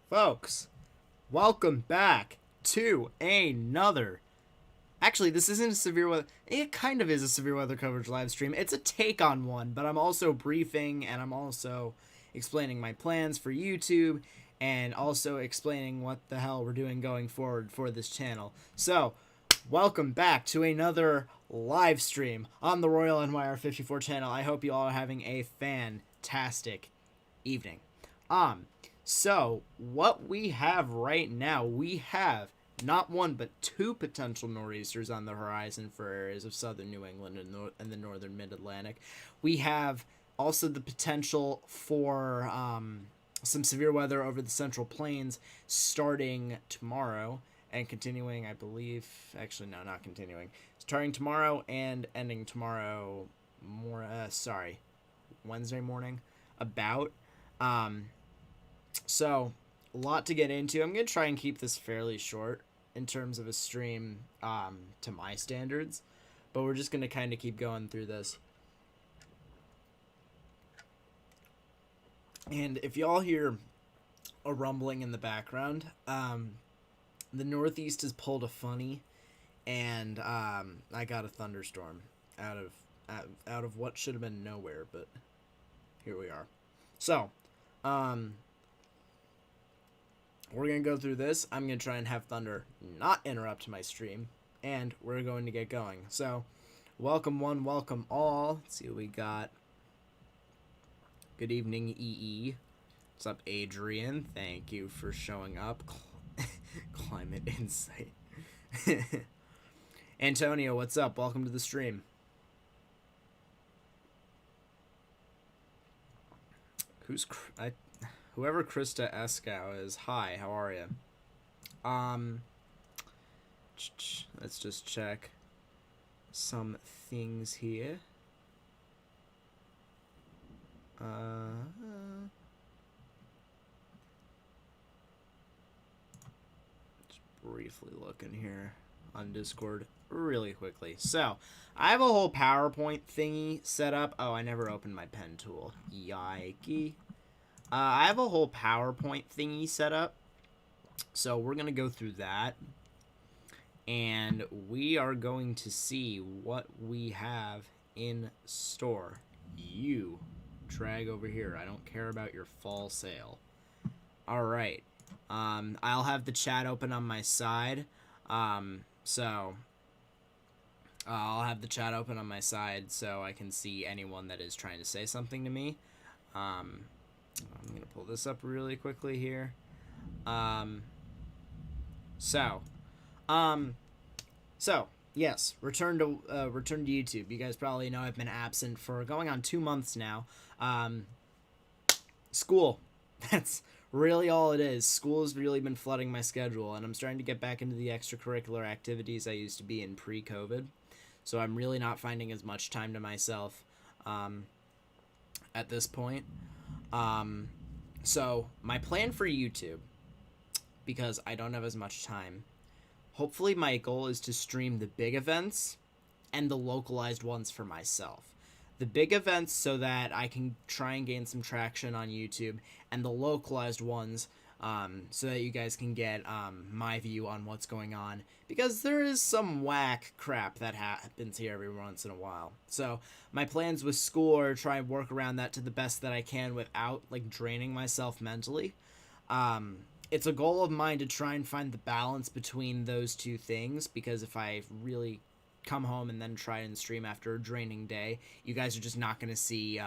Folks, welcome back to another. Actually, this isn't a severe weather. It kind of is a severe weather coverage live stream. It's a take on one, but I'm also briefing and I'm also explaining my plans for YouTube and also explaining what the hell we're doing going forward for this channel. So, welcome back to another live stream on the Royal NYR54 channel. I hope you all are having a fantastic evening. So, what we have right now, we have not one but two potential nor'easters on the horizon for areas of southern New England and the northern mid-Atlantic. We have also the potential for some severe weather over the central plains starting tomorrow and continuing, I believe, actually, no, not continuing. Starting tomorrow and ending tomorrow, Wednesday morning, about. So, a lot to get into. I'm going to try and keep this fairly short in terms of a stream to my standards. But we're just going to kind of keep going through this. And if y'all hear a rumbling in the background, the Northeast has pulled a funny. And I got a thunderstorm out of what should have been nowhere. But here we are. So, we're going to go through this. I'm going to try and have thunder not interrupt my stream. And we're going to get going. So, welcome one, welcome all. Let's see what we got. Good evening, EE. What's up, Adrian? Thank you for showing up. Climate Insight. Antonio, what's up? Welcome to the stream. Whoever Krista Escow is, hi, how are you? Let's just check some things here. Just briefly looking here on Discord really quickly. So, I have a whole PowerPoint thingy set up. Oh, I never opened my pen tool. Yikey. I have a whole PowerPoint thingy set up, so we're going to go through that, and we are going to see what we have in store. You drag over here. I don't care about your fall sale. All right. I'll have the chat open on my side, so I'll have the chat open on my side so I can see anyone that is trying to say something to me. I'm going to pull this up really quickly here. So, yes, return to YouTube. You guys probably know I've been absent for going on 2 months now. School. That's really all it is. School has really been flooding my schedule, and I'm starting to get back into the extracurricular activities I used to be in pre-COVID. So I'm really not finding as much time to myself at this point. So my plan for YouTube, because I don't have as much time, hopefully my goal is to stream the big events and the localized ones for myself. The big events so that I can try and gain some traction on YouTube, and the localized ones so that you guys can get my view on what's going on, because there is some whack crap that happens here every once in a while. So my plans with school are to try and work around that to the best that I can without like draining myself mentally. It's a goal of mine to try and find the balance between those two things, because if I really come home and then try and stream after a draining day, you guys are just not going to see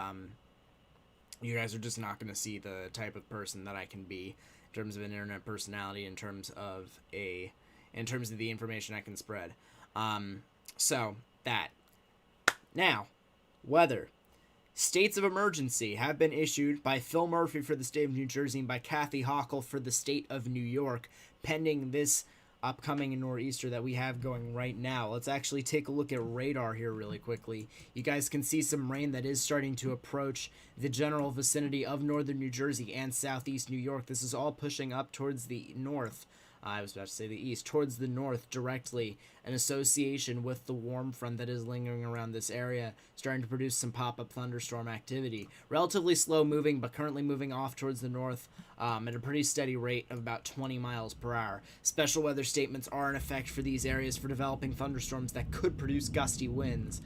the type of person that I can be in terms of an internet personality, in terms of the information I can spread. So that. Now, weather. States of emergency have been issued by Phil Murphy for the state of New Jersey and by Kathy Hochul for the state of New York, pending this upcoming nor'easter that we have going right now. Let's actually take a look at radar here really quickly. You guys can see some rain that is starting to approach the general vicinity of northern New Jersey and southeast New York. This is all pushing up towards the north. I was about to say the east, towards the north directly, an association with the warm front that is lingering around this area, starting to produce some pop-up thunderstorm activity. Relatively slow moving, but currently moving off towards the north at a pretty steady rate of about 20 miles per hour. Special weather statements are in effect for these areas for developing thunderstorms that could produce gusty winds.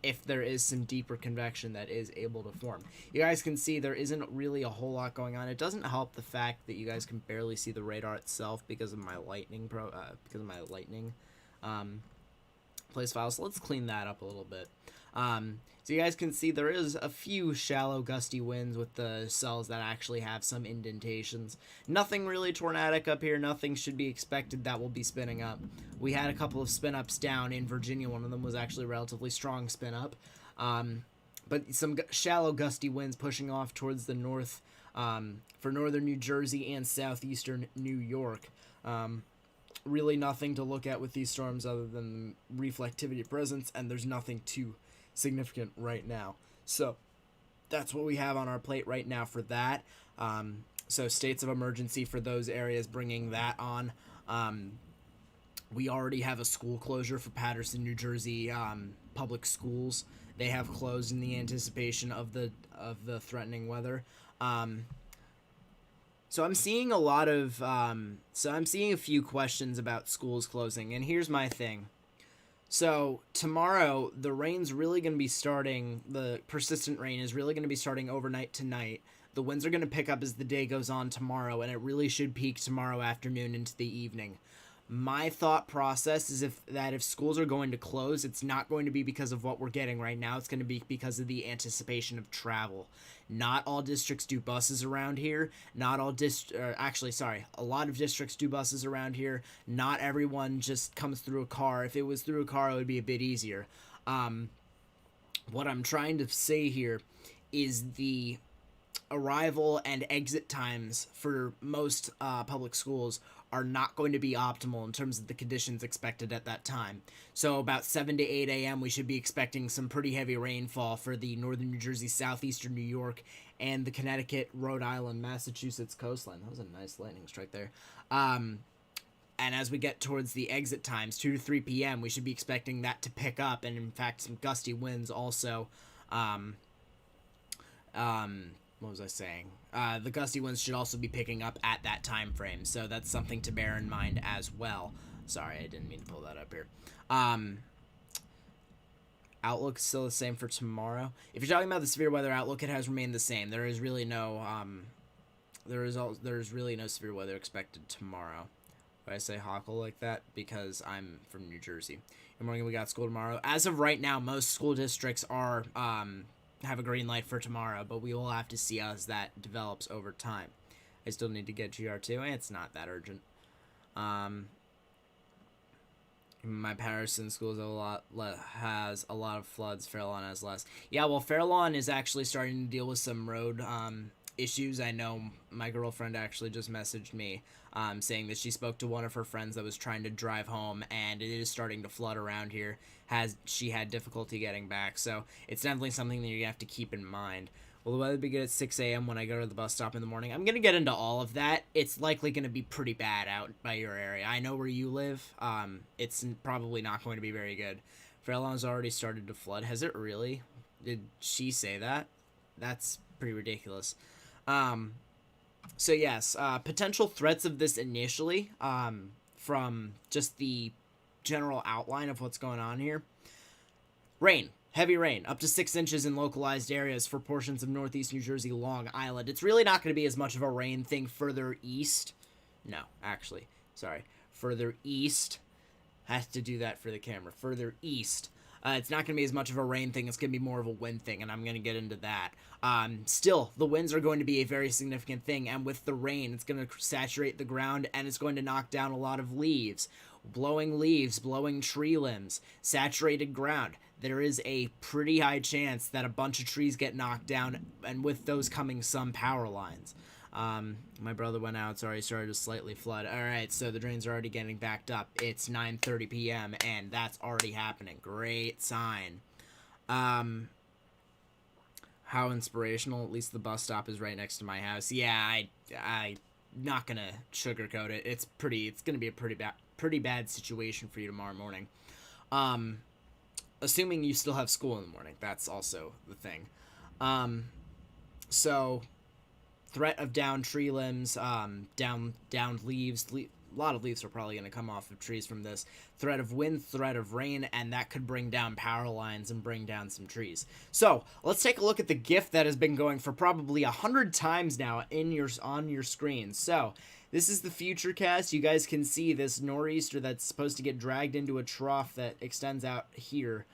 If there is some deeper convection that is able to form. You guys can see there isn't really a whole lot going on. It doesn't help the fact that you guys can barely see the radar itself because of my lightning place file. So let's clean that up a little bit. So you guys can see there is a few shallow gusty winds with the cells that actually have some indentations. Nothing really tornadic up here. Nothing should be expected that will be spinning up. We had a couple of spin ups down in Virginia. One of them was actually a relatively strong spin up. But some shallow gusty winds pushing off towards the north for northern New Jersey and southeastern New York. Really nothing to look at with these storms other than reflectivity presence, and there's nothing too significant right now. So that's what we have on our plate right now for that. So states of emergency for those areas, bringing that on. We already have a school closure for Paterson, New Jersey public schools. They have closed in the anticipation of the threatening weather. So I'm seeing a lot of I'm seeing a few questions about schools closing, and here's my thing. So tomorrow, the rain's really going to be starting, the persistent rain is really going to be starting overnight tonight. The winds are going to pick up as the day goes on tomorrow, and it really should peak tomorrow afternoon into the evening. My thought process is if schools are going to close, it's not going to be because of what we're getting right now. It's going to be because of the anticipation of travel. Not all districts do buses around here. A lot of districts do buses around here. Not everyone just comes through a car. If it was through a car, it would be a bit easier. What I'm trying to say here is the arrival and exit times for most public schools are not going to be optimal in terms of the conditions expected at that time. So about 7 to 8 a.m. we should be expecting some pretty heavy rainfall for the northern New Jersey, southeastern New York, and the Connecticut, Rhode Island, Massachusetts coastline. That was a nice lightning strike there. And as we get towards the exit times, 2 to 3 p.m., we should be expecting that to pick up, and in fact some gusty winds also. What was I saying? The gusty winds should also be picking up at that time frame, so that's something to bear in mind as well. Sorry, I didn't mean to pull that up here. Outlook's still the same for tomorrow. If you're talking about the severe weather outlook, it has remained the same. There is really no really no severe weather expected tomorrow. Why I say Hockle like that? Because I'm from New Jersey. Good morning, we got school tomorrow. As of right now, most school districts are have a green light for tomorrow, but we will have to see as that develops over time. I still need to get GR2, and it's not that urgent. My Patterson school has a lot of floods. Fairlawn has less. Yeah, well, Fairlawn is actually starting to deal with some road issues. I know my girlfriend actually just messaged me saying that she spoke to one of her friends that was trying to drive home, and it is starting to flood around here. She had difficulty getting back, so it's definitely something that you have to keep in mind. Will the weather be good at 6 a.m. when I go to the bus stop in the morning? I'm going to get into all of that. It's likely going to be pretty bad out by your area. I know where you live. It's probably not going to be very good. Fairlawn's already started to flood. Has it really? Did she say that? That's pretty ridiculous. So yes, potential threats of this initially, from just the general outline of what's going on here. Rain. Heavy rain, up to 6 inches in localized areas for portions of northeast New Jersey, Long Island. It's really not going to be as much of a rain thing further east. No, actually, sorry. Further east. Has to do that for the camera. Further east. It's not going to be as much of a rain thing. It's going to be more of a wind thing, and I'm going to get into that. Still, the winds are going to be a very significant thing, and with the rain, it's going to saturate the ground, and it's going to knock down a lot of leaves. Blowing tree limbs, saturated ground. There is a pretty high chance that a bunch of trees get knocked down, and with those coming some power lines. My brother went out, so already started to slightly flood. Alright, so the drains are already getting backed up. It's 9:30 p.m., and that's already happening. Great sign. How inspirational. At least the bus stop is right next to my house. Yeah, I not gonna sugarcoat it. It's gonna be a pretty bad situation for you tomorrow morning. Assuming you still have school in the morning. That's also the thing. So threat of downed tree limbs, downed leaves. A lot of leaves are probably going to come off of trees from this. Threat of wind, threat of rain, and that could bring down power lines and bring down some trees. So let's take a look at the GIF that has been going for probably 100 times now on your screen. So this is the future cast. You guys can see this nor'easter that's supposed to get dragged into a trough that extends out here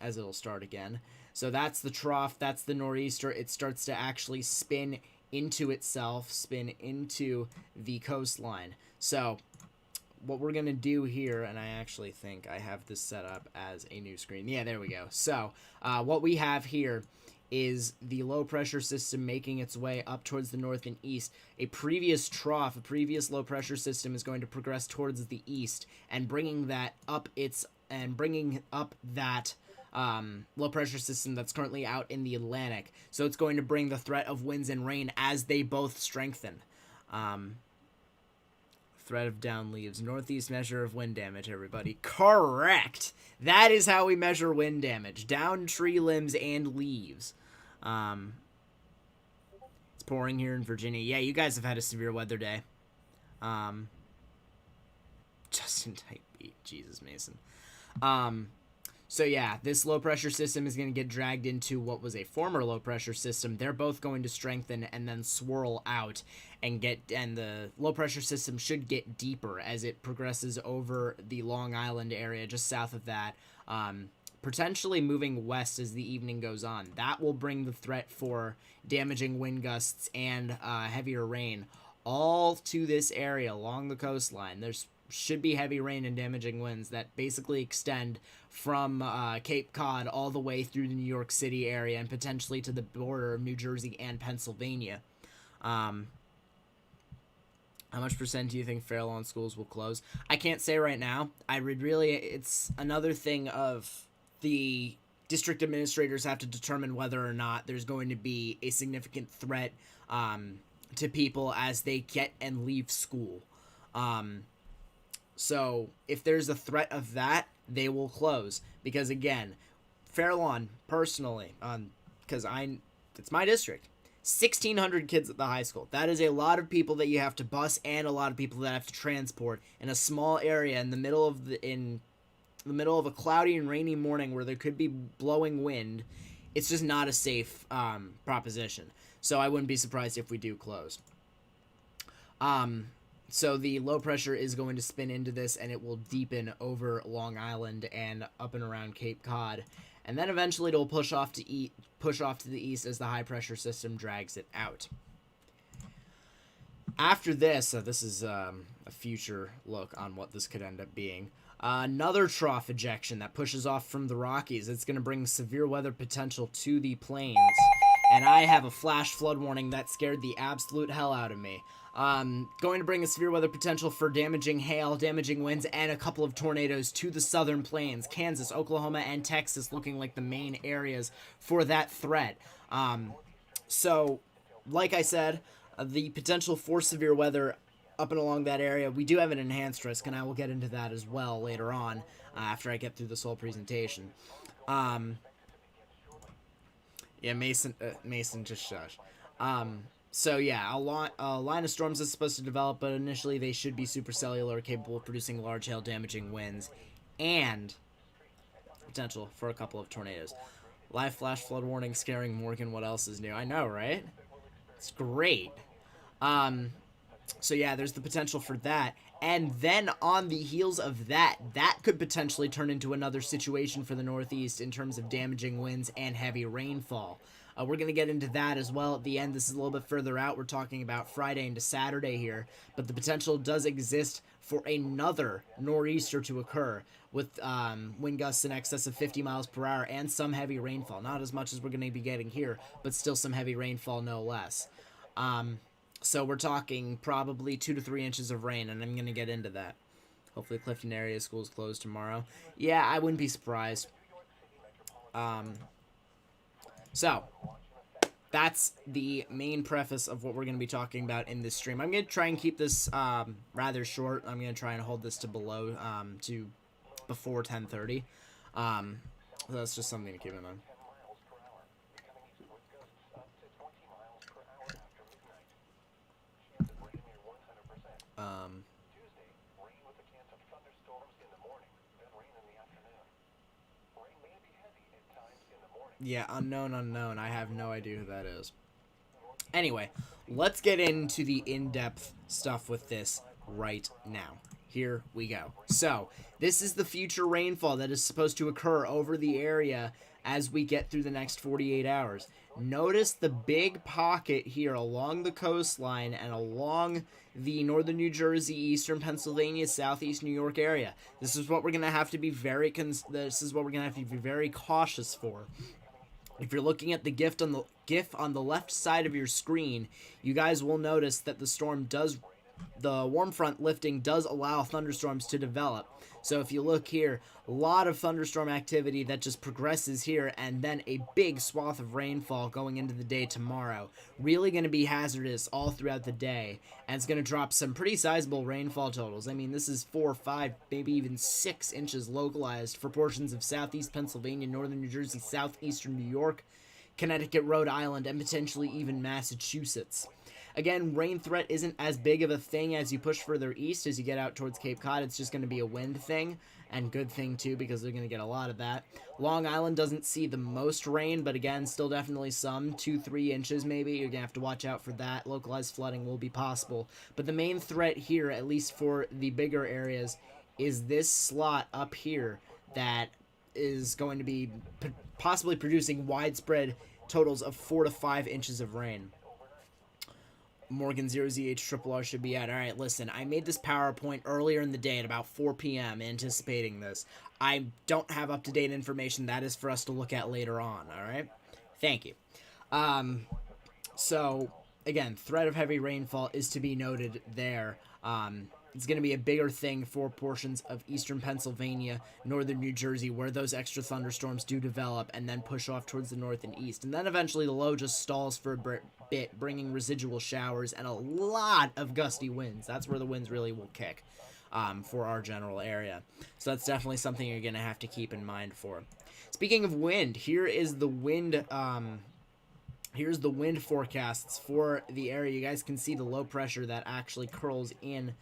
as it'll start again. So that's the trough. That's the nor'easter. It starts to actually spin into itself, spin into the coastline. So what we're going to do here, and I actually think I have this set up as a new screen. Yeah, there we go. So what we have here is the low pressure system making its way up towards the north and east. A previous trough, a previous low pressure system is going to progress towards the east and bringing up that low pressure system that's currently out in the Atlantic. So it's going to bring the threat of winds and rain as they both strengthen. Threat of down leaves. Northeast measure of wind damage, everybody. Correct! That is how we measure wind damage. Down tree limbs and leaves. It's pouring here in Virginia. Yeah, you guys have had a severe weather day. Just in type beat. Jesus, Mason. So yeah, this low pressure system is going to get dragged into what was a former low pressure system. They're both going to strengthen and then swirl out and the low pressure system should get deeper as it progresses over the Long Island area just south of that, potentially moving west as the evening goes on. That will bring the threat for damaging wind gusts and heavier rain all to this area along the coastline. There's should be heavy rain and damaging winds that basically extend from Cape Cod all the way through the New York City area and potentially to the border of New Jersey and Pennsylvania. How much percent do you think fair lawn schools will close? I can't say right now. It's another thing of the district administrators have to determine whether or not there's going to be a significant threat to people as they get and leave school. So if there's a threat of that, they will close. Because again, Fair Lawn, personally, because it's my district, 1,600 kids at the high school. That is a lot of people that you have to bus and a lot of people that have to transport in a small area in the middle of a cloudy and rainy morning where there could be blowing wind. It's just not a safe proposition. So I wouldn't be surprised if we do close. So the low pressure is going to spin into this, and it will deepen over Long Island and up and around Cape Cod, and then eventually it'll push off to the east as the high pressure system drags it out. After this, this is a future look on what this could end up being. Another trough ejection that pushes off from the Rockies. It's going to bring severe weather potential to the plains, and I have a flash flood warning that scared the absolute hell out of me. Going to bring a severe weather potential for damaging hail, damaging winds, and a couple of tornadoes to the southern plains. Kansas, Oklahoma, and Texas looking like the main areas for that threat. So, like I said, the potential for severe weather up and along that area, we do have an enhanced risk, and I will get into that as well later on after I get through this whole presentation. Yeah, Mason, just shush. So yeah, a line of storms is supposed to develop, but initially they should be supercellular, capable of producing large hail damaging winds, and potential for a couple of tornadoes. Live flash flood warning scaring Morgan. What else is new? I know, right? It's great. So yeah, there's the potential for that. And then on the heels of that could potentially turn into another situation for the Northeast in terms of damaging winds and heavy rainfall. We're going to get into that as well at the end. This is a little bit further out. We're talking about Friday into Saturday here. But the potential does exist for another nor'easter to occur with wind gusts in excess of 50 miles per hour and some heavy rainfall. Not as much as we're going to be getting here, but still some heavy rainfall no less. So we're talking probably 2 to 3 inches of rain, and I'm going to get into that. Hopefully Clifton area schools closed tomorrow. Yeah, I wouldn't be surprised. So, that's the main preface of what we're going to be talking about in this stream. I'm going to try and keep this rather short. I'm going to try and hold this to before 10:30. So that's just something to keep in mind. Yeah, unknown. I have no idea who that is. Anyway, let's get into the in-depth stuff with this right now. Here we go. So, this is the future rainfall that is supposed to occur over the area as we get through the next 48 hours. Notice the big pocket here along the coastline and along the northern New Jersey, eastern Pennsylvania, southeast New York area. This is what we're going to have to be very cautious for. If you're looking at the GIF on the left side of your screen, you guys will notice that the warm front lifting does allow thunderstorms to develop. So if you look here, a lot of thunderstorm activity that just progresses here, and then a big swath of rainfall going into the day tomorrow. Really going to be hazardous all throughout the day, and it's going to drop some pretty sizable rainfall totals. I mean, this is 4, 5, maybe even 6 inches localized for portions of southeast Pennsylvania, northern New Jersey, southeastern New York, Connecticut, Rhode Island, and potentially even Massachusetts. Again, rain threat isn't as big of a thing as you push further east. As you get out towards Cape Cod, it's just going to be a wind thing, and good thing too, because they're going to get a lot of that. Long Island doesn't see the most rain, but again, still definitely some, 2-3 inches maybe. You're going to have to watch out for that. Localized flooding will be possible. But the main threat here, at least for the bigger areas, is this slot up here that is going to be possibly producing widespread totals of 4 to 5 inches of rain. Morgan 0ZH should be at. Alright, listen, I made this PowerPoint earlier in the day at about 4 p.m. anticipating this. I don't have up-to-date information. That is for us to look at later on, alright? Thank you. So, again, threat of heavy rainfall is to be noted there. It's going to be a bigger thing for portions of eastern Pennsylvania, northern New Jersey, where those extra thunderstorms do develop and then push off towards the north and east. And then eventually the low just stalls for a bit, bringing residual showers and a lot of gusty winds. That's where the winds really will kick for our general area. So that's definitely something you're going to have to keep in mind for. Speaking of wind, here is the wind... Here's the wind forecasts for the area. You guys can see the low pressure that actually curls in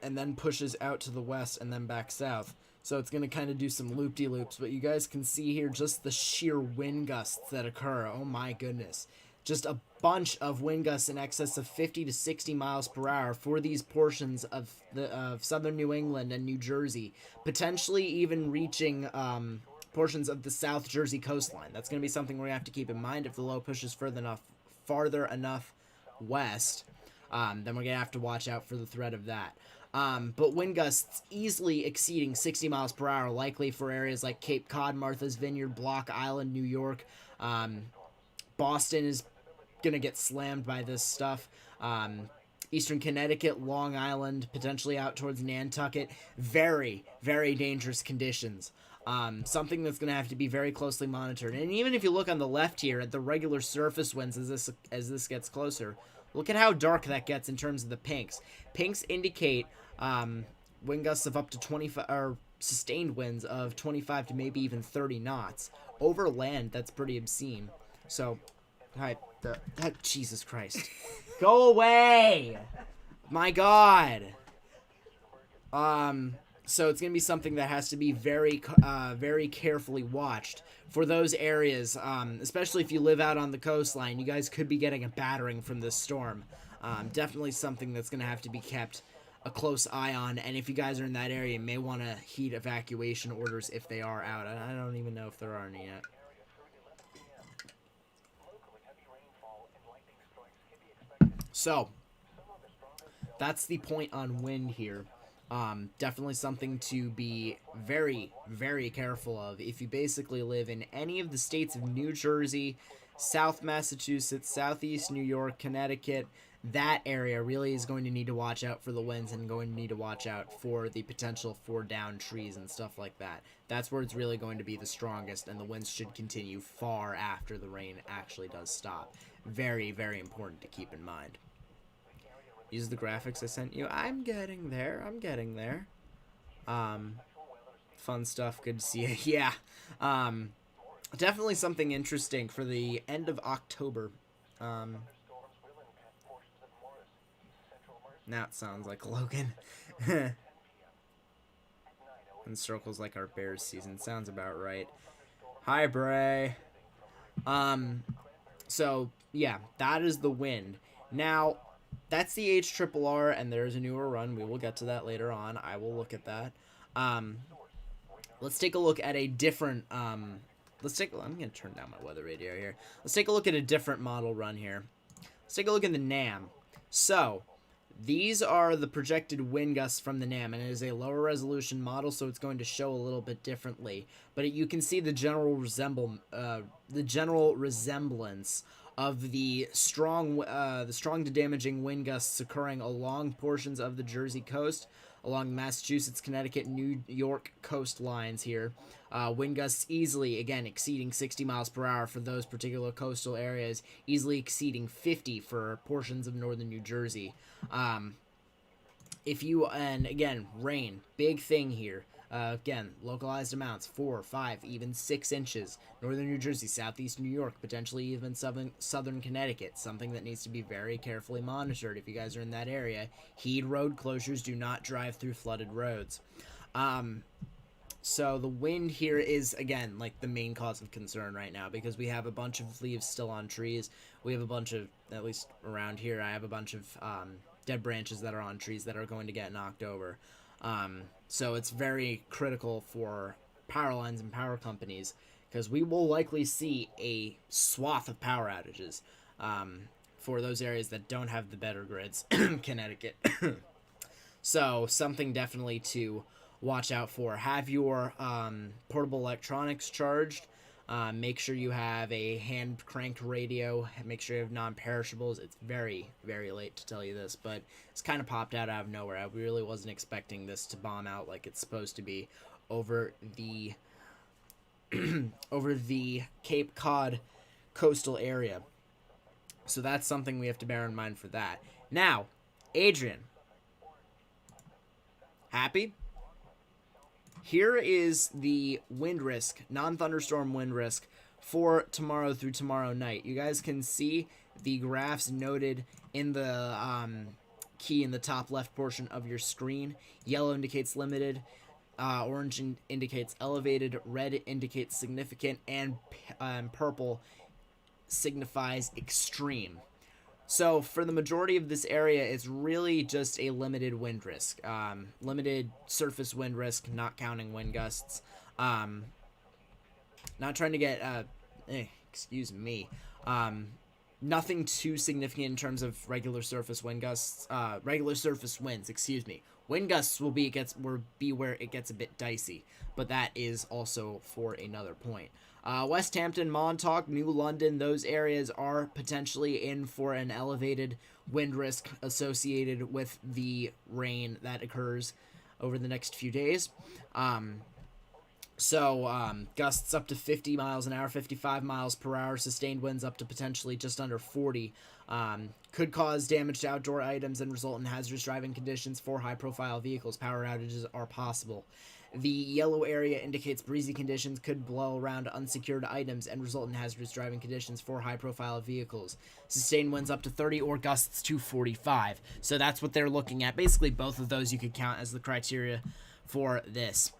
and then pushes out to the west and then back south. So it's going to kind of do some loop-de-loops. But you guys can see here just the sheer wind gusts that occur. Oh my goodness. Just a bunch of wind gusts in excess of 50 to 60 miles per hour for these portions of southern New England and New Jersey. Potentially even reaching... portions of the South Jersey coastline. That's going to be something we're going to have to keep in mind. If the low pushes farther enough west, then we're going to have to watch out for the threat of that. But wind gusts easily exceeding 60 miles per hour, likely for areas like Cape Cod, Martha's Vineyard, Block Island, New York. Boston is going to get slammed by this stuff. Eastern Connecticut, Long Island, potentially out towards Nantucket. Very, very dangerous conditions. Something that's going to have to be very closely monitored. And even if you look on the left here at the regular surface winds as this gets closer, look at how dark that gets in terms of the pinks. Pinks indicate wind gusts of up to 25, or sustained winds of 25 to maybe even 30 knots. Over land, that's pretty obscene. So, Jesus Christ. Go away! My God! So it's going to be something that has to be very, very carefully watched for those areas, especially if you live out on the coastline. You guys could be getting a battering from this storm. Definitely something that's going to have to be kept a close eye on, and if you guys are in that area, you may want to heed evacuation orders if they are out. I don't even know if there are any yet. So, that's the point on wind here. Definitely something to be very, very careful of if you basically live in any of the states of New Jersey, South Massachusetts, Southeast New York, Connecticut, that area really is going to need to watch out for the winds and going to need to watch out for the potential for downed trees and stuff like that. That's where it's really going to be the strongest, and the winds should continue far after the rain actually does stop. Very, very important to keep in mind. Use the graphics I sent you. I'm getting there. I'm getting there. Fun stuff. Good to see you. Yeah. Definitely something interesting for the end of October. Now it sounds like Logan. And circles like our Bears season. Sounds about right. Hi, Bray. So, yeah, that is the wind. Now, that's the HRRR, and there's a newer run. We will get to that later on. I will look at that. Let's take a look at a different... I'm going to turn down my weather radio here. Let's take a look at a different model run here. Let's take a look at the NAM. So, these are the projected wind gusts from the NAM, and it is a lower resolution model, so it's going to show a little bit differently. But you can see the general resemblance of the strong to damaging wind gusts occurring along portions of the Jersey coast, along Massachusetts, Connecticut, New York coastlines here. Wind gusts easily, again, exceeding 60 miles per hour for those particular coastal areas, easily exceeding 50 for portions of northern New Jersey. And again, rain, big thing here. Again, localized amounts, 4, 5, even 6 inches. Northern New Jersey, southeast New York, potentially even southern Connecticut. Something that needs to be very carefully monitored if you guys are in that area. Heed road closures. Do not drive through flooded roads. So the wind here is, again, like the main cause of concern right now because we have a bunch of leaves still on trees. We have a bunch of, at least around here, I have a bunch of dead branches that are on trees that are going to get knocked over. So it's very critical for power lines and power companies because we will likely see a swath of power outages for those areas that don't have the better grids, Connecticut. So something definitely to watch out for. Have your portable electronics charged. Make sure you have a hand cranked radio. Make sure you have non-perishables. It's very, very late to tell you this, but it's kind of popped out of nowhere. I really wasn't expecting this to bomb out like it's supposed to be over the over the Cape Cod coastal area. So that's something we have to bear in mind for that. Now, Adrian. Happy? Here is the wind risk, non-thunderstorm wind risk for tomorrow through tomorrow night. You guys can see the graphs noted in the key in the top left portion of your screen. Yellow indicates limited, orange indicates elevated, red indicates significant, and purple signifies extreme. So for the majority of this area, it's really just a limited wind risk. Limited surface wind risk, not counting wind gusts. Not trying to get, excuse me. Nothing too significant in terms of regular surface wind gusts. Regular surface winds, excuse me. Wind gusts will be where it gets a bit dicey, but that is also for another point. West Hampton, Montauk, New London, those areas are potentially in for an elevated wind risk associated with the rain that occurs over the next few days. Gusts up to 50 miles an hour, 55 miles per hour, sustained winds up to potentially just under 40. Could cause damage to outdoor items and result in hazardous driving conditions for high-profile vehicles. Power outages are possible. The yellow area indicates breezy conditions could blow around unsecured items and result in hazardous driving conditions for high-profile vehicles. Sustained winds up to 30 or gusts to 45. So that's what they're looking at. Basically, both of those you could count as the criteria for this.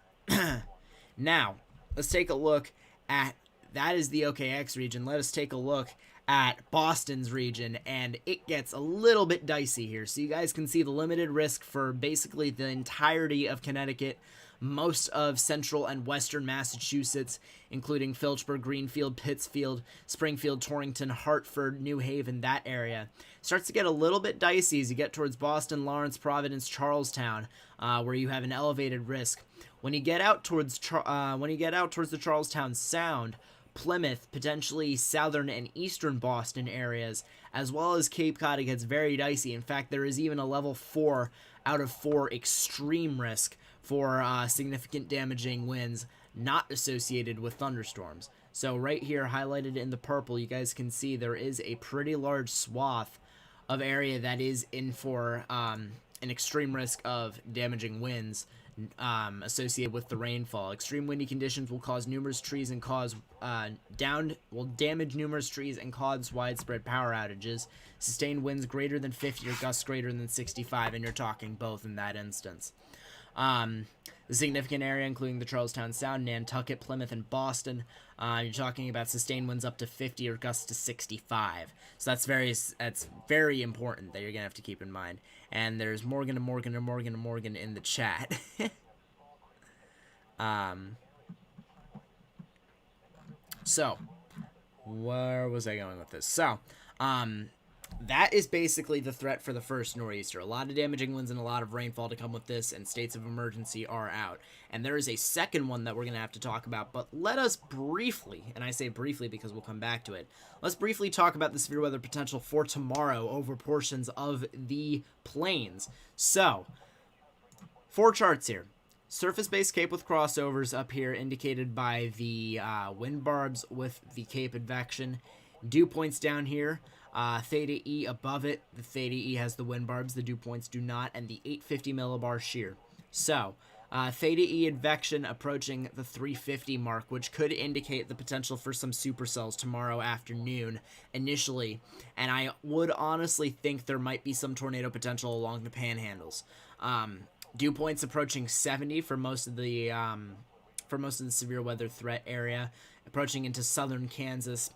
Now, let's take a look at, that is the OKX region. Let us take a look at Boston's region, and it gets a little bit dicey here. So you guys can see the limited risk for basically the entirety of Connecticut, most of central and western Massachusetts, including Phillipsburg, Greenfield, Pittsfield, Springfield, Torrington, Hartford, New Haven, that area. Starts to get a little bit dicey as you get towards Boston, Lawrence, Providence, Charlestown, where you have an elevated risk. When you get out towards the Charlestown Sound, Plymouth, potentially southern and eastern Boston areas, as well as Cape Cod. It gets very dicey. In fact, there is even a level 4 out of 4 extreme risk for significant damaging winds not associated with thunderstorms. So right here, highlighted in the purple, you guys can see there is a pretty large swath of area that is in for an extreme risk of damaging winds associated with the rainfall. Extreme windy conditions will cause numerous trees and damage numerous trees and cause widespread power outages. Sustained winds greater than 50 or gusts greater than 65, and you're talking both in that instance. The significant area, including the Charlestown Sound, Nantucket, Plymouth, and Boston, you're talking about sustained winds up to 50 or gusts to 65. So that's very important that you're gonna have to keep in mind. And there's Morgan in the chat. So where was I going with this? So, that is basically the threat for the first nor'easter. A lot of damaging winds and a lot of rainfall to come with this, and states of emergency are out. And there is a second one that we're going to have to talk about, but let us briefly, and I say briefly because we'll come back to it, let's briefly talk about the severe weather potential for tomorrow over portions of the plains. So, 4 charts here. Surface-based Cape with crossovers up here indicated by the wind barbs with the Cape advection. Dew points down here. Theta E above it. The Theta E has the wind barbs. The dew points do not. And the 850 millibar shear. So, Theta E advection approaching the 350 mark, which could indicate the potential for some supercells tomorrow afternoon initially. And I would honestly think there might be some tornado potential along the panhandles. Dew points approaching 70 for most of the severe weather threat area, approaching into southern Kansas,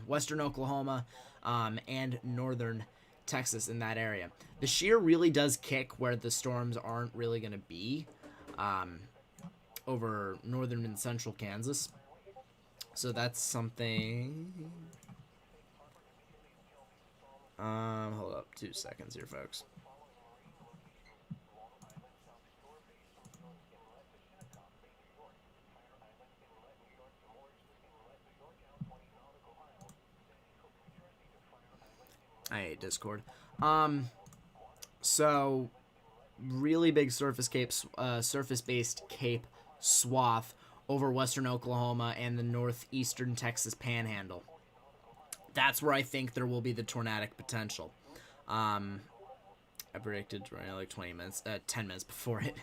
western Oklahoma, and northern Texas in that area. The shear really does kick where the storms aren't really going to be over northern and central Kansas. So that's something. Hold up 2 seconds here, folks. I hate Discord. So really big surface-based Cape swath over western Oklahoma and the northeastern Texas panhandle. That's where I think there will be the tornadic potential. I predicted like 10 minutes before it.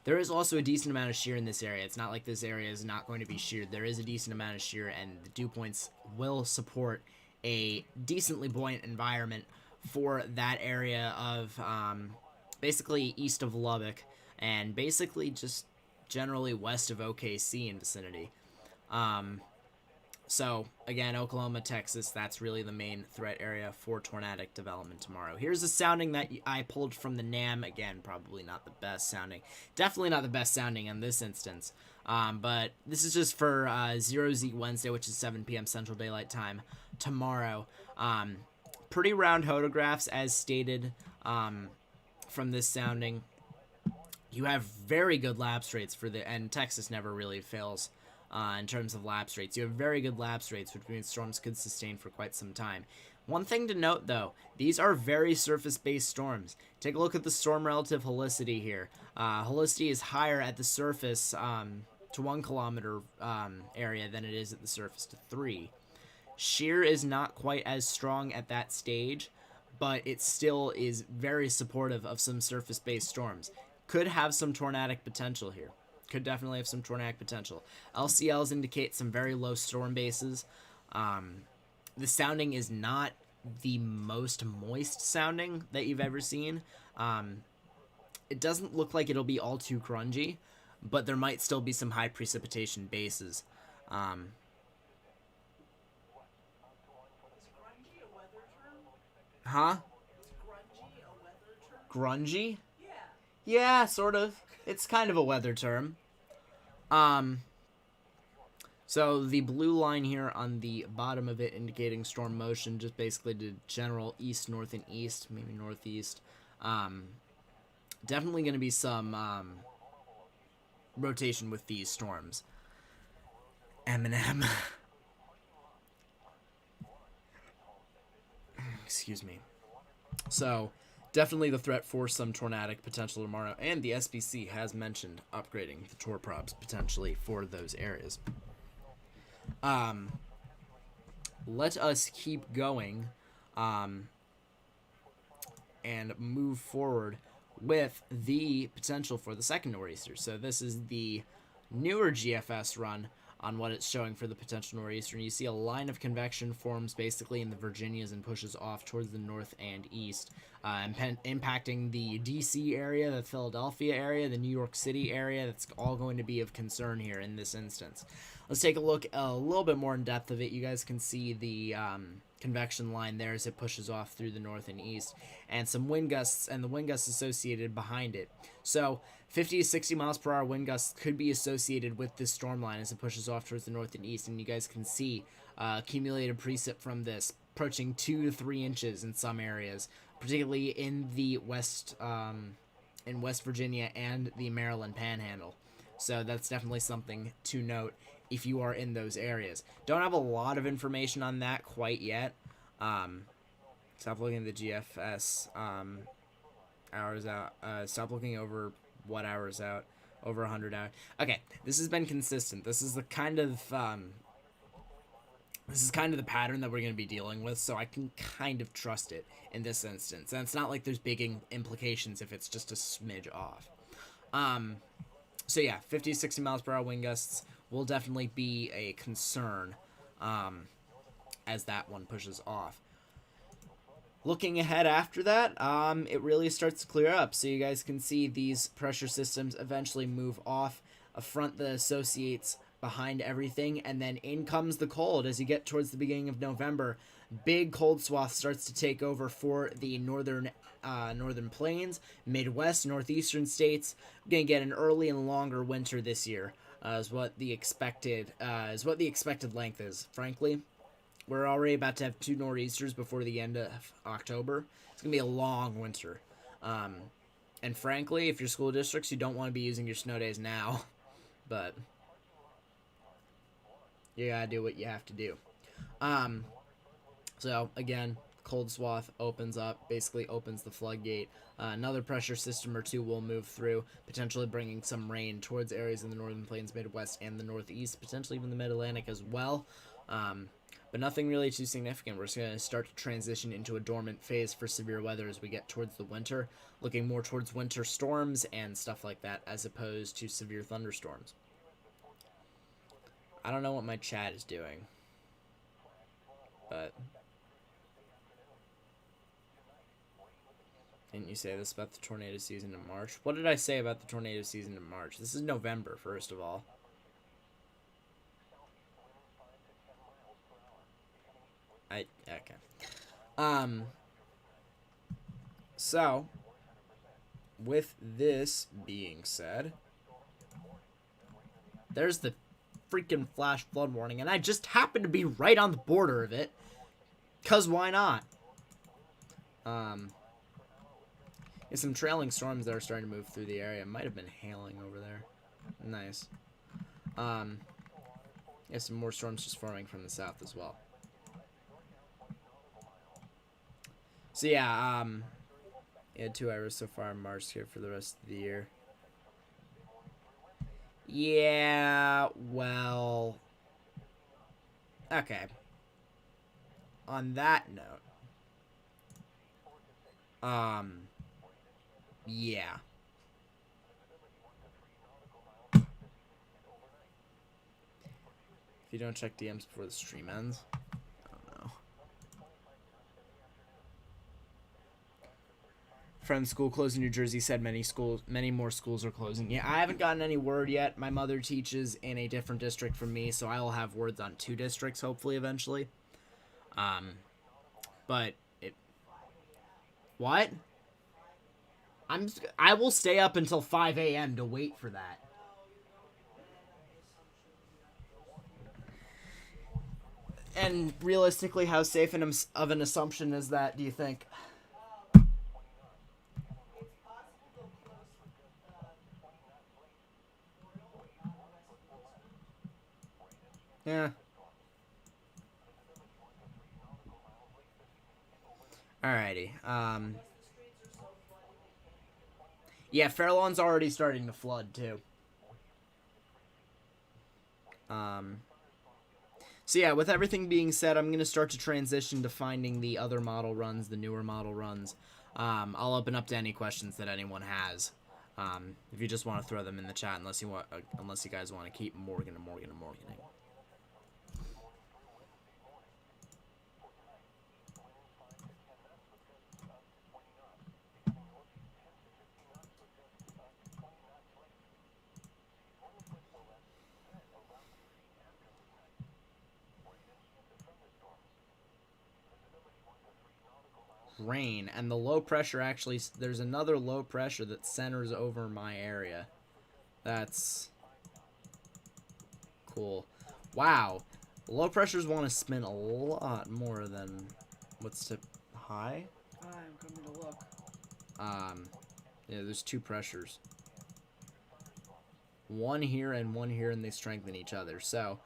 There is also a decent amount of shear in this area. It's not like this area is not going to be sheared. There is a decent amount of shear, and the dew points will support a decently buoyant environment for that area of basically east of Lubbock and basically just generally west of OKC in vicinity. So again, Oklahoma, Texas, that's really the main threat area for tornadic development tomorrow. Here's a sounding that I pulled from the NAM. Again, probably not the best sounding. Definitely not the best sounding in this instance. But this is just for 0Z Wednesday, which is 7 p.m. Central Daylight Time tomorrow. Pretty round photographs as stated from this sounding. You have very good lapse rates and Texas never really fails in terms of lapse rates. You have very good lapse rates, which means storms could sustain for quite some time. One thing to note, though, these are very surface-based storms. Take a look at the storm relative helicity here. Helicity is higher at the surface to 1 kilometer area than it is at the surface to 3. Shear is not quite as strong at that stage, but it still is very supportive of some surface-based storms. Could have some tornadic potential here. Could definitely have some tornadic potential. LCLs indicate some very low storm bases. The sounding is not the most moist sounding that you've ever seen. It doesn't look like it'll be all too grungy, but there might still be some high precipitation bases. Huh? Grungy? Yeah, sort of. It's kind of a weather term. So the blue line here on the bottom of it indicating storm motion, just basically to general east, north, and east, maybe northeast. Definitely going to be some rotation with these storms. Eminem. Excuse me. So, definitely the threat for some tornadic potential tomorrow, and the SPC has mentioned upgrading the turboprops potentially for those areas. Let us keep going and move forward with the potential for the second nor'easter. So this is the newer GFS run on what it's showing for the potential nor'easter. And you see a line of convection forms basically in the Virginias and pushes off towards the north and east, impacting the DC area, the Philadelphia area, the New York City area. That's all going to be of concern here in this instance. Let's take a look a little bit more in depth of it. You guys can see the convection line there as it pushes off through the north and east, and some wind gusts and the wind gusts associated behind it. So 50 to 60 miles per hour wind gusts could be associated with this storm line as it pushes off towards the north and east, and you guys can see accumulated precip from this approaching 2 to 3 inches in some areas, particularly in the West Virginia and the Maryland Panhandle. So that's definitely something to note if you are in those areas. Don't have a lot of information on that quite yet. Stop looking at the GFS hours out. Stop looking over what hours out. Over 100 hours. Okay, this has been consistent. This is the kind of the pattern that we're going to be dealing with, so I can kind of trust it in this instance. And it's not like there's big implications if it's just a smidge off. So yeah, 50 to 60 miles per hour wind gusts will definitely be a concern as that one pushes off. Looking ahead after that, it really starts to clear up. So you guys can see these pressure systems eventually move off a front that associates behind everything, and then in comes the cold as you get towards the beginning of November. Big cold swath starts to take over for the northern plains, Midwest, northeastern states. We're gonna get an early and longer winter this year, is what the expected length is. Frankly, we're already about to have 2 nor'easters before the end of October. It's gonna be a long winter, and frankly, if you're school districts, you don't want to be using your snow days now, but you gotta do what you have to do. So again, cold swath opens up, basically opens the floodgate. Another pressure system or two will move through, potentially bringing some rain towards areas in the northern plains, Midwest, and the northeast, potentially even the mid-Atlantic as well. But nothing really too significant. We're just going to start to transition into a dormant phase for severe weather as we get towards the winter, looking more towards winter storms and stuff like that as opposed to severe thunderstorms. I don't know what my chat is doing, but didn't you say this about the tornado season in March? What did I say about the tornado season in March? This is November, first of all. Okay. So, with this being said, there's the freaking flash flood warning, and I just happen to be right on the border of it, because why not? There's some trailing storms that are starting to move through the area. It might have been hailing over there. Nice. Yeah, some more storms just forming from the south as well. So yeah, yeah, 2 hours so far in March here for the rest of the year. Yeah, well, okay. On that note, yeah. If you don't check DMs before the stream ends, I don't know. Friend's school closed in New Jersey said many more schools are closing. Yeah, I haven't gotten any word yet. My mother teaches in a different district from me, so I will have words on 2 districts hopefully eventually. But what? I will stay up until 5 a.m. to wait for that. And realistically, how safe of an assumption is that, do you think? Yeah. Alrighty. Yeah, Fairlawn's already starting to flood too. So yeah, with everything being said, I'm gonna start to transition to finding the other model runs, the newer model runs. I'll open up to any questions that anyone has. If you just want to throw them in the chat, unless you guys want to keep Morganing. Rain, and the low pressure actually, there's another low pressure that centers over my area. That's cool. Wow, low pressures want to spin a lot more than what's tip high. I'm coming to look. Yeah, there's two pressures, one here and one here, and they strengthen each other. So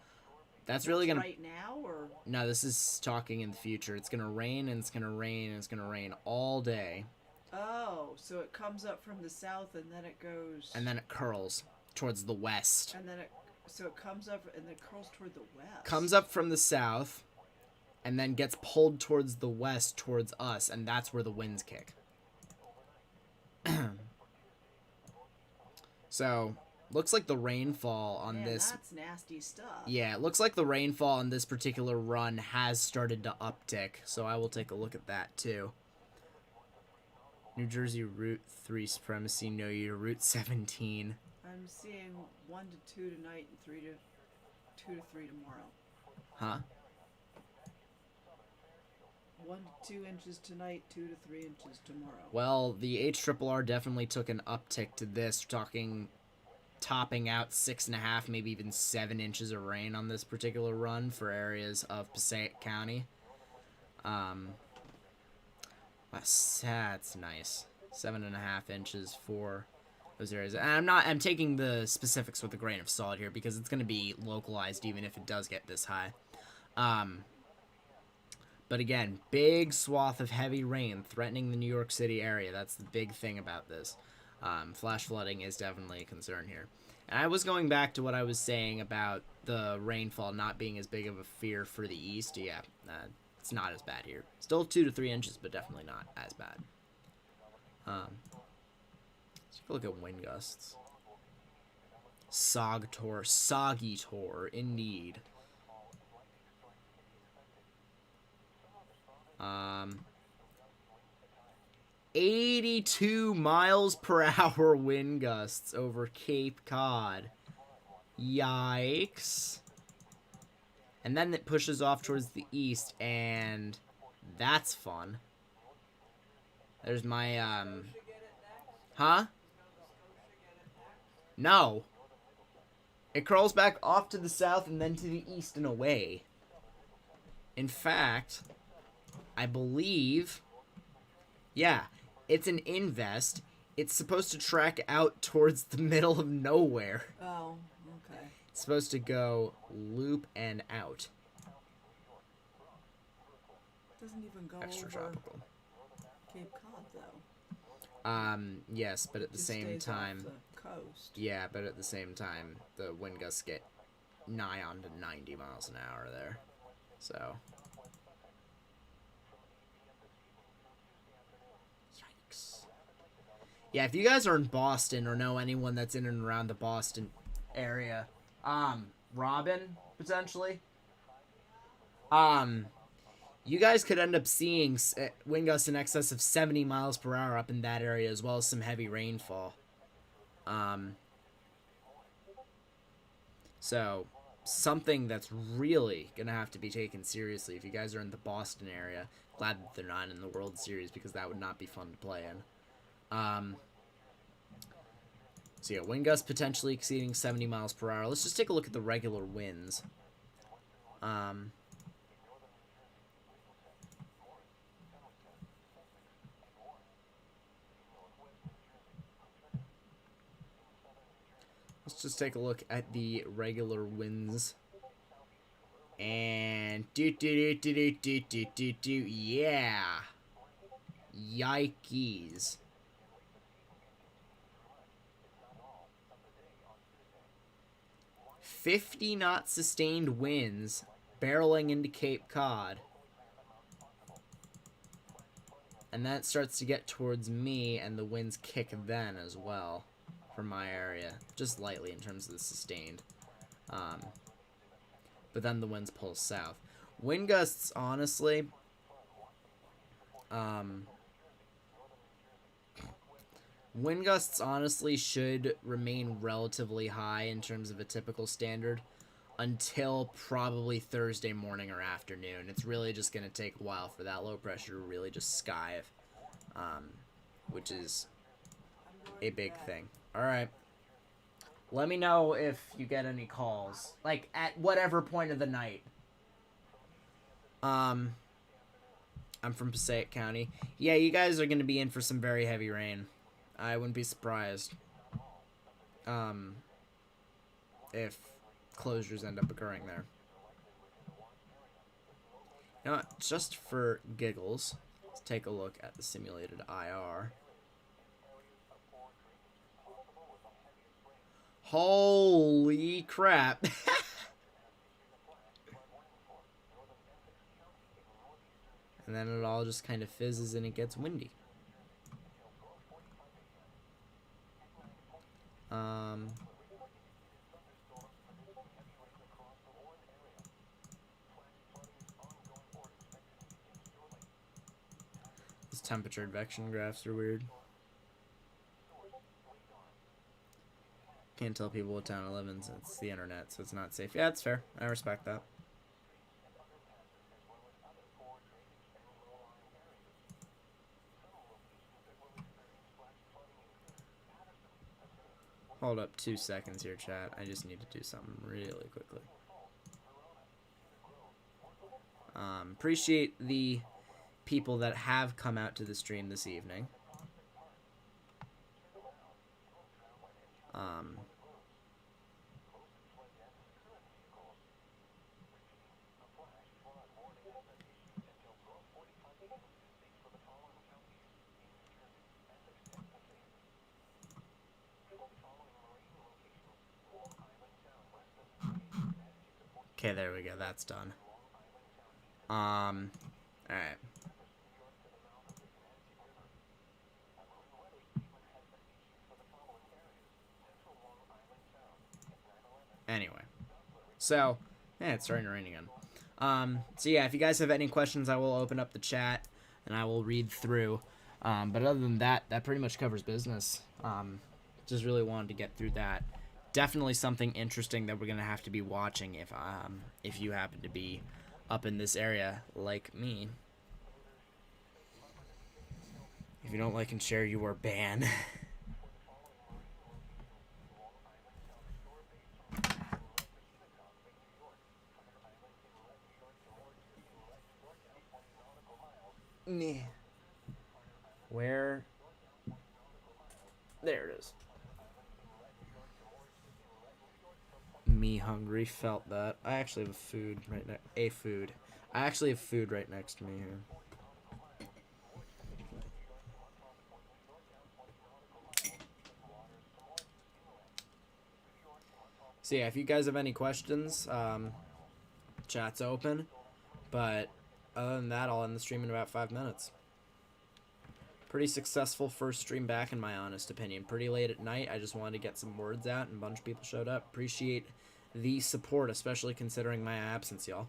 that's really gonna right now, or no, this is talking in the future. It's gonna rain, and it's gonna rain, and it's gonna rain all day. Oh, so it comes up from the south and then it goes. And then it curls towards the west. And then so it comes up and then curls toward the west. Comes up from the south, and then gets pulled towards the west, towards us, and that's where the winds kick. So, looks like the rainfall on this. That's nasty stuff. Yeah, it looks like the rainfall on this particular run has started to uptick. So I will take a look at that too. New Jersey Route 3 supremacy. No, you're Route 17. I'm seeing 1 to 2 tonight and 2 to 3 tomorrow. Huh? 1 to 2 inches tonight, 2 to 3 inches tomorrow. Well, the HRRR definitely took an uptick to this, topping out 6.5, maybe even 7 inches of rain on this particular run for areas of Passaic County. That's nice. 7.5 inches for those areas. And I'm taking the specifics with a grain of salt here because it's going to be localized even if it does get this high. But again, big swath of heavy rain threatening the New York City area. That's the big thing about this. Flash flooding is definitely a concern here. And I was going back to what I was saying about the rainfall not being as big of a fear for the east. Yeah, it's not as bad here. Still 2 to 3 inches, but definitely not as bad. Let's take a look at wind gusts. Soggy Tor, indeed. 82 miles per hour wind gusts over Cape Cod. Yikes. And then it pushes off towards the east, and that's fun. There's my, Huh? No. It curls back off to the south and then to the east and away. In fact, I believe, yeah, it's an invest. It's supposed to track out towards the middle of nowhere. Oh, okay. It's supposed to go loop and out. Doesn't even go Extratropical. over Cape Cod, though. Yes, but at the same time, off the coast. Yeah, but at the same time, the wind gusts get nigh on to 90 miles an hour there. So, yikes. Yeah, if you guys are in Boston or know anyone that's in and around the Boston area, Robin, potentially, you guys could end up seeing wind gusts in excess of 70 miles per hour up in that area, as well as some heavy rainfall. So, something that's really going to have to be taken seriously if you guys are in the Boston area. Glad that they're not in the World Series because that would not be fun to play in. So yeah, wind gusts potentially exceeding 70 miles per hour. Let's just take a look at the regular winds. Let's just take a look at the regular winds. And yeah. Yikes. 50 knot sustained winds barreling into Cape Cod. And that starts to get towards me, and the winds kick then as well from my area. Just lightly in terms of the sustained. But then the winds pull south. Wind gusts, honestly, should remain relatively high in terms of a typical standard until probably Thursday morning or afternoon. It's really just going to take a while for that low pressure to really just skive, which is a big thing. All right. Let me know if you get any calls, like at whatever point of the night. I'm from Passaic County. Yeah, you guys are going to be in for some very heavy rain. I wouldn't be surprised if closures end up occurring there. You know what? Just for giggles, let's take a look at the simulated IR. Holy crap. And then it all just kind of fizzes and it gets windy. These temperature advection graphs are weird. Can't tell people what town I live in since it's the internet, so it's not safe. Yeah, it's fair. I respect that. Hold up 2 seconds here, chat. I just need to do something really quickly. Appreciate the people that have come out to the stream this evening. Okay, there we go. That's done. Alright. Anyway. So, yeah, it's starting to rain again. So yeah, if you guys have any questions, I will open up the chat and I will read through. But other than that, that pretty much covers business. Just really wanted to get through that. Definitely something interesting that we're gonna have to be watching if you happen to be up in this area like me. If you don't like and share, you are banned. Where? There it is. Me hungry, felt that. I actually have food right now. I actually have food right next to me here. So yeah, if you guys have any questions, chat's open. But other than that, I'll end the stream in about 5 minutes. Pretty successful first stream back, in my honest opinion. Pretty late at night. I just wanted to get some words out, and a bunch of people showed up. Appreciate the support, especially considering my absence, y'all.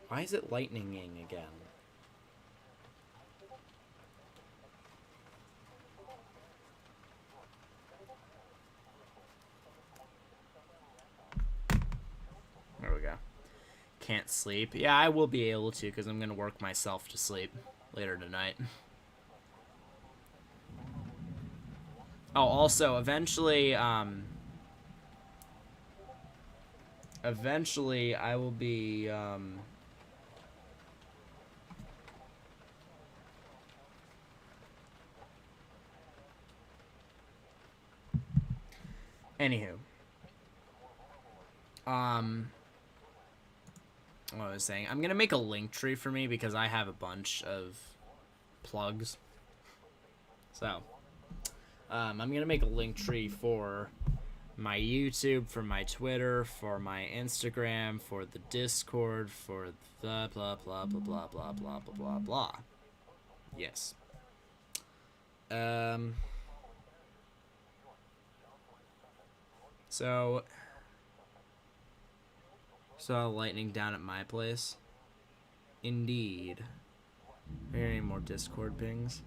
Why is it lightninging again? sleep. Yeah, I will be able to because I'm going to work myself to sleep later tonight. Oh, also, eventually I will be, anywho. What I was saying, I'm gonna make a link tree for me because I have a bunch of plugs. So, I'm gonna make a link tree for my YouTube, for my Twitter, for my Instagram, for the Discord, for the blah blah blah blah blah blah blah blah blah. Yes. So saw lightning down at my place. Indeed. Are there any more Discord pings?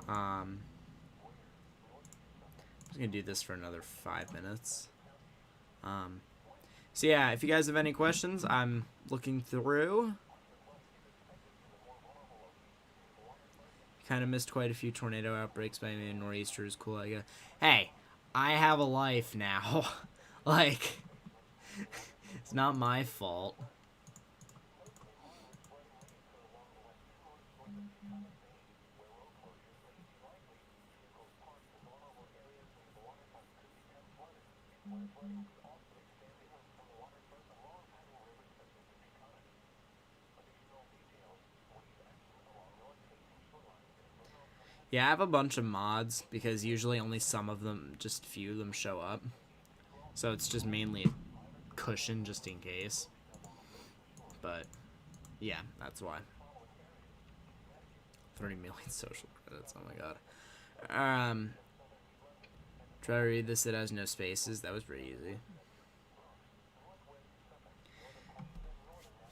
I'm just gonna do this for another 5 minutes. So yeah, if you guys have any questions, I'm looking through. Kind of missed quite a few tornado outbreaks, but I mean, Noreaster is cool, I guess. Hey, I have a life now. Like, it's not my fault. Yeah, I have a bunch of mods because usually only some of them, just few of them show up. So it's just mainly a cushion just in case. But yeah, that's why. 30 million social credits, oh my god. Try to read this, it has no spaces. That was pretty easy.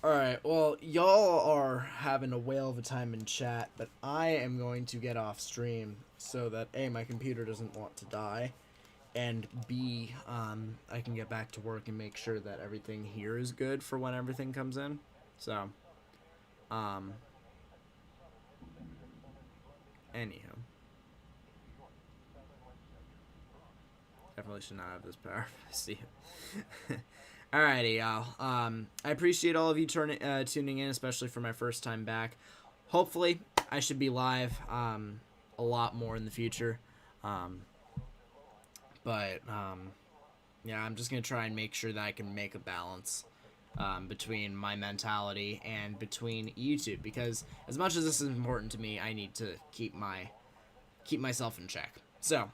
Alright, well, y'all are having a whale of a time in chat, but I am going to get off stream so that A, my computer doesn't want to die, and B, I can get back to work and make sure that everything here is good for when everything comes in. So, anywho. Definitely should not have this power. See. Alrighty, y'all. I appreciate all of you tuning in, especially for my first time back. Hopefully, I should be live a lot more in the future. But yeah, I'm just going to try and make sure that I can make a balance between my mentality and between YouTube. Because as much as this is important to me, I need to keep myself in check. So,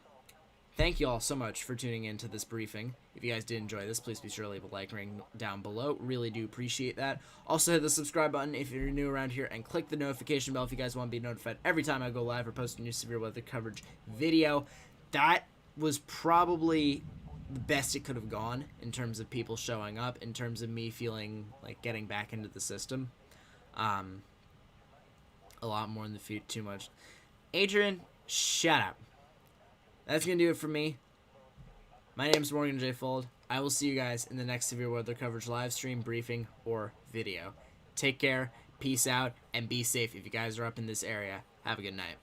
thank you all so much for tuning in to this briefing. If you guys did enjoy this, please be sure to leave a like ring down below. Really do appreciate that. Also, hit the subscribe button if you're new around here, and click the notification bell if you guys want to be notified every time I go live or post a new severe weather coverage video. That was probably the best it could have gone in terms of people showing up, in terms of me feeling like getting back into the system. A lot more in the future, too much. Adrian, shut up. That's going to do it for me. My name is Morgan J. Fold. I will see you guys in the next severe weather coverage live stream, briefing, or video. Take care, peace out, and be safe if you guys are up in this area. Have a good night.